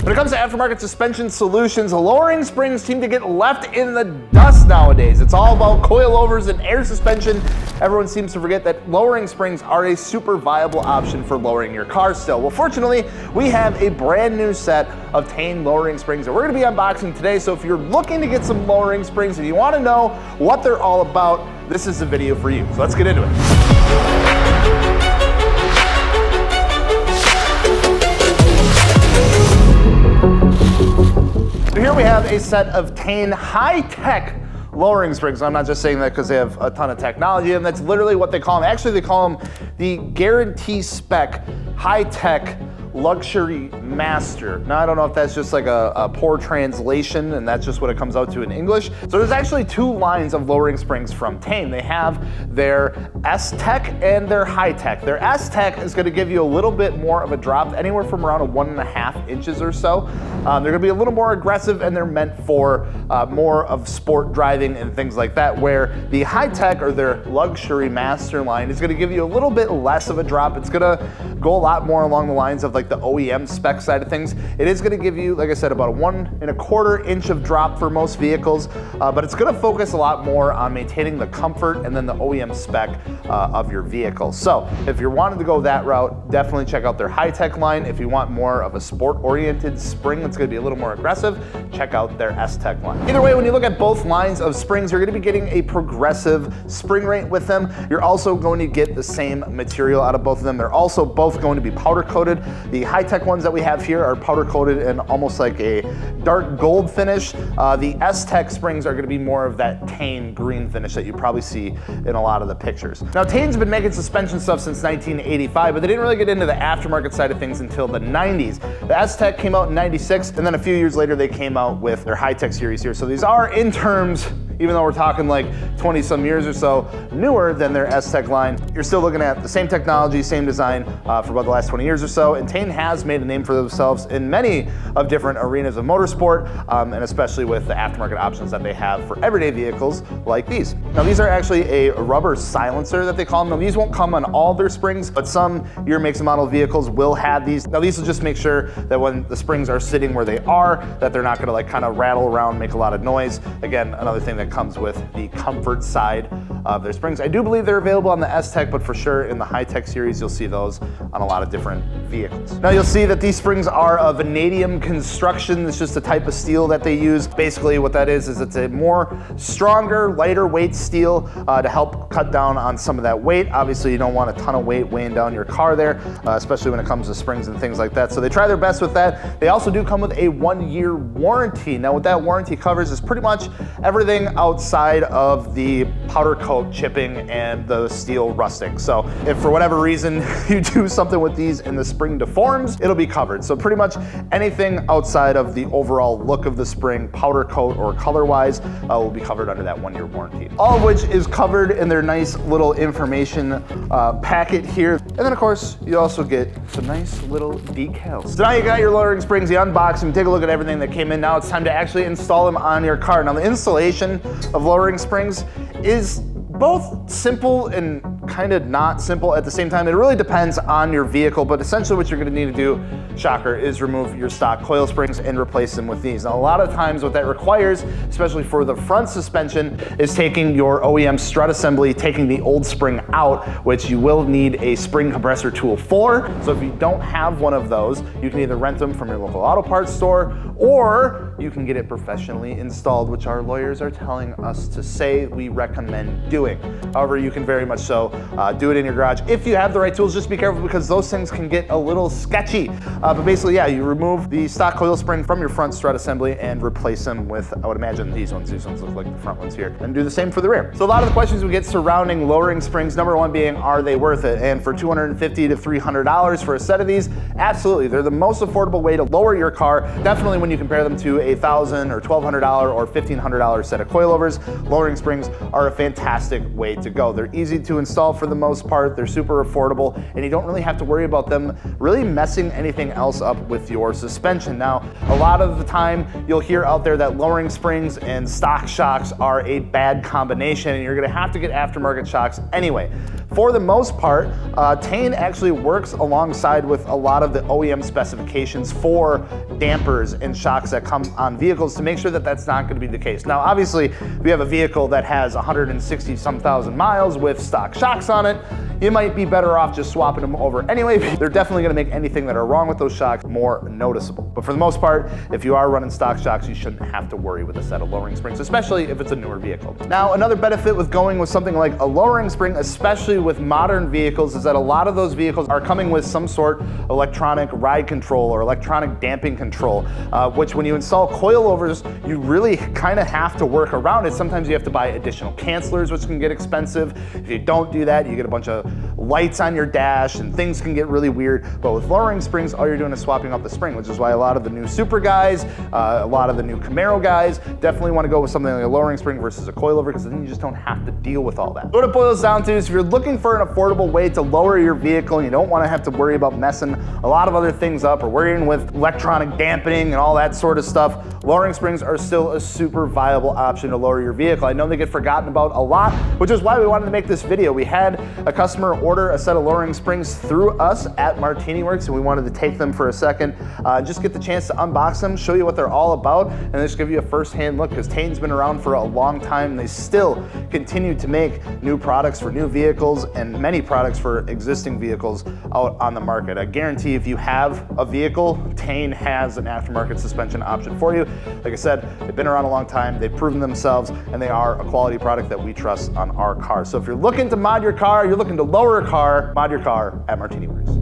When it comes to aftermarket suspension solutions, lowering springs seem to get left in the dust nowadays. It's all about coilovers and air suspension. Everyone seems to forget that lowering springs are a super viable option for lowering your car still. Well, fortunately, we have a brand new set of Tein lowering springs that we're gonna be unboxing today. So if you're looking to get some lowering springs, if you wanna know what they're all about, this is the video for you. So let's get into it. So here we have a set of Tein high-tech lowering springs. I'm not just saying that because they have a ton of technology, and that's literally what they call them. Actually, they call them the guarantee spec high-tech luxury master. Now, I don't know if that's just like a poor translation and that's just what it comes out to in English. So there's actually two lines of lowering springs from Tein. They have their S-Tech and their high-tech. Their S-Tech is gonna give you a little bit more of a drop, anywhere from around 1.5 inches or so. They're gonna be a little more aggressive and they're meant for more of sport driving and things like that, where the high-tech or their luxury master line is gonna give you a little bit less of a drop. It's gonna go a lot more along the lines of like the OEM spec side of things. It is gonna give you, like I said, about a 1.25 inch of drop for most vehicles, but it's gonna focus a lot more on maintaining the comfort and then the OEM spec of your vehicle. So if you're wanting to go that route, definitely check out their high-tech line. If you want more of a sport-oriented spring that's gonna be a little more aggressive, check out their S-Tech line. Either way, when you look at both lines of springs, you're gonna be getting a progressive spring rate with them. You're also going to get the same material out of both of them. They're also both going to be powder coated. The high-tech ones that we have here are powder coated in almost like a dark gold finish. The S-Tech springs are gonna be more of that Tein green finish that you probably see in a lot of the pictures. Now, Tein's been making suspension stuff since 1985, but they didn't really get into the aftermarket side of things until the 90s. The S-Tech came out in 96, and then a few years later, they came out with their high-tech series here. So these are, in terms, even though we're talking like 20 some years or so newer than their S-Tech line, you're still looking at the same technology, same design for about the last 20 years or so. And Tein has made a name for themselves in many of different arenas of motorsport, and especially with the aftermarket options that they have for everyday vehicles like these. Now, these are actually a rubber silencer that they call them. Now, these won't come on all their springs, but some year, makes, and model vehicles will have these. Now, these will just make sure that when the springs are sitting where they are, that they're not gonna like kind of rattle around, make a lot of noise. Again, another thing that comes with the comfort side of their springs. I do believe they're available on the S-Tech, but for sure in the high-tech series, you'll see those on a lot of different vehicles. Now, you'll see that these springs are of vanadium construction. It's just a type of steel that they use. Basically, what that is it's a more stronger, lighter weight steel to help cut down on some of that weight. Obviously, you don't want a ton of weight weighing down your car there, especially when it comes to springs and things like that. So they try their best with that. They also do come with a 1-year warranty. Now, what that warranty covers is pretty much everything outside of the powder coat chipping and the steel rusting. So if for whatever reason you do something with these and the spring deforms, it'll be covered. So pretty much anything outside of the overall look of the spring, powder coat or color-wise, will be covered under that 1-year warranty. All of which is covered in their nice little information packet here. And then of course, you also get some nice little decals. So now you got your lowering springs, you unbox them, take a look at everything that came in. Now it's time to actually install them on your car. Now, the installation of lowering springs is both simple and kind of not simple at the same time. It really depends on your vehicle, but essentially what you're gonna need to do, shocker, is remove your stock coil springs and replace them with these. Now, a lot of times what that requires, especially for the front suspension, is taking your OEM strut assembly, taking the old spring out, which you will need a spring compressor tool for. So if you don't have one of those, you can either rent them from your local auto parts store, or you can get it professionally installed, which our lawyers are telling us to say we recommend doing. However, you can very much so do it in your garage if you have the right tools. Just be careful because those things can get a little sketchy. But basically, yeah, you remove the stock coil spring from your front strut assembly and replace them with, I would imagine, these ones. These ones look like the front ones here. And do the same for the rear. So a lot of the questions we get surrounding lowering springs, number one being, are they worth it? And for $250 to $300 for a set of these, absolutely. They're the most affordable way to lower your car. Definitely when you compare them to a $1,000 or $1,200 or $1,500 set of coilovers, lowering springs are a fantastic way to go. They're easy to install for the most part, they're super affordable, and you don't really have to worry about them really messing anything else up with your suspension. Now, a lot of the time you'll hear out there that lowering springs and stock shocks are a bad combination, and you're gonna have to get aftermarket shocks anyway. For the most part, Tein actually works alongside with a lot of the OEM specifications for dampers and shocks that come on vehicles to make sure that that's not going to be the case. Now, obviously, if you have a vehicle that has 160-some thousand miles with stock shocks on it, you might be better off just swapping them over anyway. They're definitely going to make anything that are wrong with those shocks more noticeable. But for the most part, if you are running stock shocks, you shouldn't have to worry with a set of lowering springs, especially if it's a newer vehicle. Now, another benefit with going with something like a lowering spring, especially with modern vehicles, is that a lot of those vehicles are coming with some sort of electronic ride control or electronic damping control, which when you install coilovers, you really kind of have to work around it. Sometimes you have to buy additional cancelers, which can get expensive. If you don't do that, you get a bunch of lights on your dash and things can get really weird. But with lowering springs, all you're doing is swapping out the spring, which is why a lot of the new Super guys, a lot of the new Camaro guys definitely want to go with something like a lowering spring versus a coilover, because then you just don't have to deal with all that. What it boils down to is if you're looking for an affordable way to lower your vehicle and you don't want to have to worry about messing a lot of other things up or worrying with electronic dampening and all that sort of stuff, lowering springs are still a super viable option to lower your vehicle. I know they get forgotten about a lot, which is why we wanted to make this video. We had a customer order a set of lowering springs through us at Martini Works, and we wanted to take them for a second, just get the chance to unbox them, show you what they're all about, and just give you a first-hand look, because Tein's been around for a long time, and they still continue to make new products for new vehicles and many products for existing vehicles out on the market. I guarantee if you have a vehicle, Tein has an aftermarket suspension option for you. Like I said, they've been around a long time, they've proven themselves, and they are a quality product that we trust on our cars. So if you're looking to mod your car, you're looking to lower a car, mod your car at Martini Works.